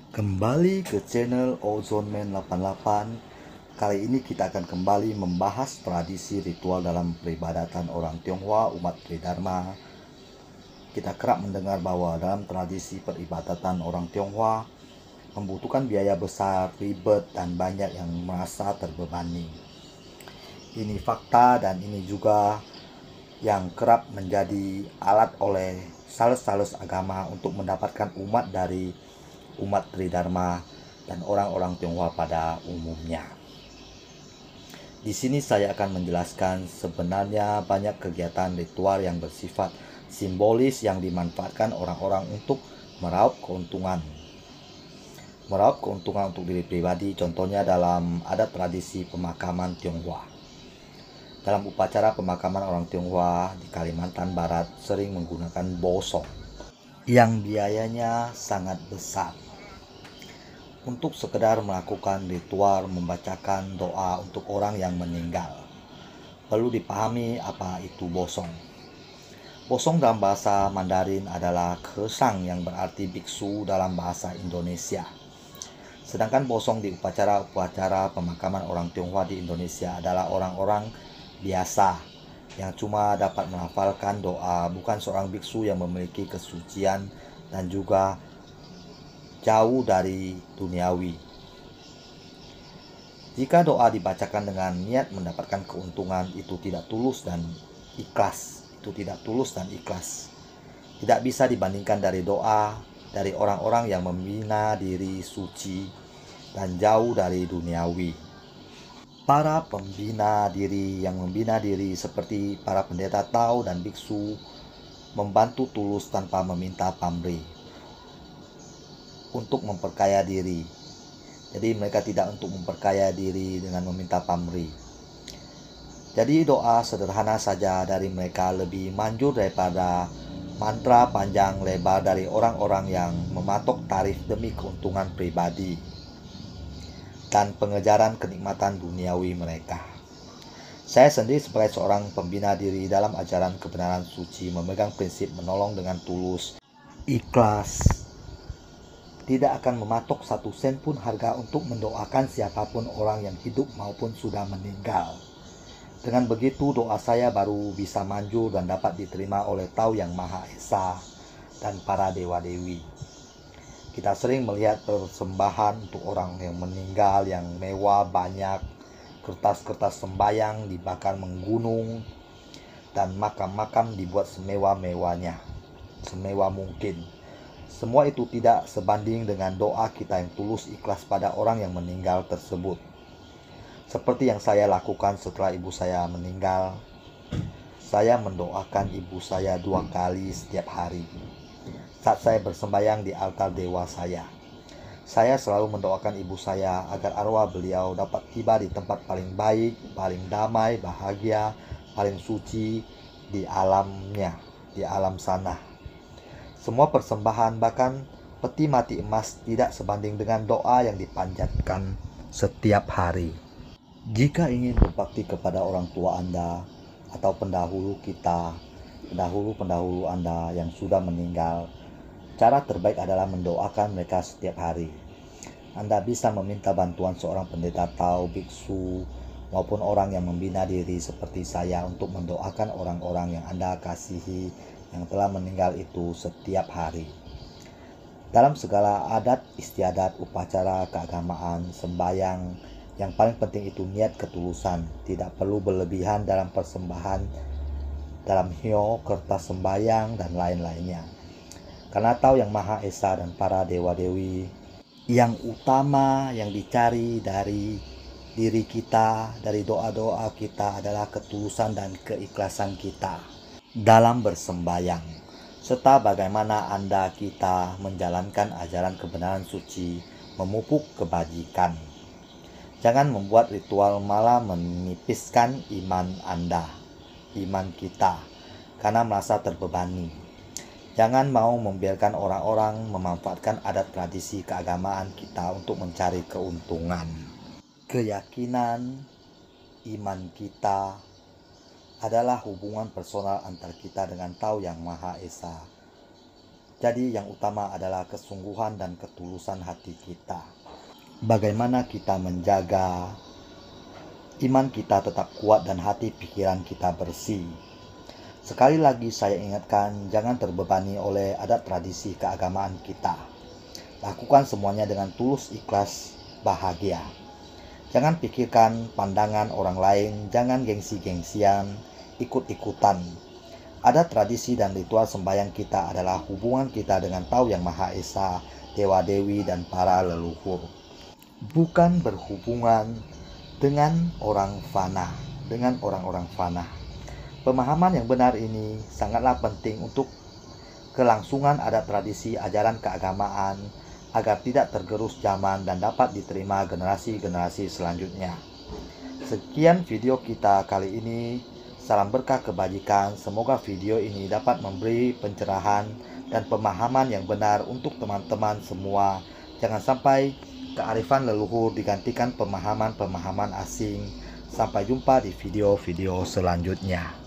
Kembali ke channel Ozone Man 88. Kali ini kita akan kembali membahas tradisi ritual dalam peribadatan orang Tionghoa umat Tridharma. Kita kerap mendengar bahwa dalam tradisi peribadatan orang Tionghoa membutuhkan biaya besar, ribet, dan banyak yang merasa terbebani. Ini fakta dan ini juga yang kerap menjadi alat oleh salus-salus agama untuk mendapatkan umat dari umat Tridharma dan orang-orang Tionghoa pada umumnya. Di sini saya akan menjelaskan sebenarnya banyak kegiatan ritual yang bersifat simbolis yang dimanfaatkan orang-orang untuk meraup keuntungan. Meraup keuntungan untuk diri pribadi, contohnya dalam adat tradisi pemakaman Tionghoa. Dalam upacara pemakaman orang Tionghoa di Kalimantan Barat sering menggunakan bosong yang biayanya sangat besar untuk sekedar melakukan ritual membacakan doa untuk orang yang meninggal. Perlu dipahami apa itu bosong. Bosong dalam bahasa Mandarin adalah kesang yang berarti biksu dalam bahasa Indonesia. Sedangkan bosong di upacara-upacara pemakaman orang Tionghoa di Indonesia adalah orang-orang biasa yang cuma dapat melafalkan doa, bukan seorang biksu yang memiliki kesucian dan juga jauh dari duniawi. Jika doa dibacakan dengan niat mendapatkan keuntungan, itu tidak tulus dan ikhlas. Tidak bisa dibandingkan dari doa dari orang-orang yang membina diri suci dan jauh dari duniawi. Para pembina diri yang membina diri seperti para pendeta Tao dan biksu membantu tulus tanpa meminta pamrih untuk memperkaya diri. Jadi mereka tidak untuk memperkaya diri dengan meminta pamrih. Jadi doa sederhana saja dari mereka lebih manjur daripada mantra panjang lebar dari orang-orang yang mematok tarif demi keuntungan pribadi dan pengejaran kenikmatan duniawi mereka. Saya sendiri sebagai seorang pembina diri dalam ajaran kebenaran suci memegang prinsip menolong dengan tulus, ikhlas, tidak akan mematok satu sen pun harga untuk mendoakan siapapun orang yang hidup maupun sudah meninggal. Dengan begitu doa saya baru bisa manjur dan dapat diterima oleh Tao Yang Maha Esa dan para dewa-dewi. Kita sering melihat persembahan untuk orang yang meninggal yang mewah banyak, kertas-kertas sembayang dibakar menggunung, dan makam-makam dibuat semewah-mewahnya, semewah mungkin. Semua itu tidak sebanding dengan doa kita yang tulus ikhlas pada orang yang meninggal tersebut. Seperti yang saya lakukan setelah ibu saya meninggal, saya mendoakan ibu saya 2 kali setiap hari. Saat saya bersembayang di altar dewa saya selalu mendoakan ibu saya agar arwah beliau dapat tiba di tempat paling baik, paling damai, bahagia, paling suci di alamnya, di alam sana. Semua persembahan, bahkan peti mati emas, tidak sebanding dengan doa yang dipanjatkan setiap hari. Jika ingin berbakti kepada orang tua Anda atau pendahulu kita, pendahulu-pendahulu Anda yang sudah meninggal, cara terbaik adalah mendoakan mereka setiap hari. Anda bisa meminta bantuan seorang pendeta Tao, biksu, maupun orang yang membina diri seperti saya untuk mendoakan orang-orang yang Anda kasihi yang telah meninggal itu setiap hari. Dalam segala adat istiadat, upacara keagamaan, sembahyang, yang paling penting itu niat ketulusan. Tidak perlu berlebihan dalam persembahan, dalam hio, kertas sembahyang, dan lain-lainnya. Karena Tao Yang Maha Esa dan para dewa-dewi yang utama yang dicari dari diri kita, dari doa-doa kita adalah ketulusan dan keikhlasan kita dalam bersembayang, serta bagaimana Anda kita menjalankan ajaran kebenaran suci, memupuk kebajikan. Jangan membuat ritual malah menipiskan iman Anda, iman kita, karena merasa terbebani. Jangan mau membiarkan orang-orang memanfaatkan adat tradisi keagamaan kita untuk mencari keuntungan. Keyakinan, iman kita adalah hubungan personal antar kita dengan Tao Yang Maha Esa. Jadi yang utama adalah kesungguhan dan ketulusan hati kita. Bagaimana kita menjaga iman kita tetap kuat dan hati pikiran kita bersih. Sekali lagi saya ingatkan, jangan terbebani oleh adat tradisi keagamaan kita. Lakukan semuanya dengan tulus, ikhlas, bahagia. Jangan pikirkan pandangan orang lain, jangan gengsi-gengsian, ikut-ikutan. Adat tradisi dan ritual sembahyang kita adalah hubungan kita dengan Tahu Yang Maha Esa, dewa-dewi dan para leluhur. Bukan berhubungan dengan orang fana, dengan orang-orang fana. Pemahaman yang benar ini sangatlah penting untuk kelangsungan adat tradisi ajaran keagamaan agar tidak tergerus zaman dan dapat diterima generasi-generasi selanjutnya. Sekian video kita kali ini. Salam berkah kebajikan. Semoga video ini dapat memberi pencerahan dan pemahaman yang benar untuk teman-teman semua. Jangan sampai kearifan leluhur digantikan pemahaman-pemahaman asing. Sampai jumpa di video-video selanjutnya.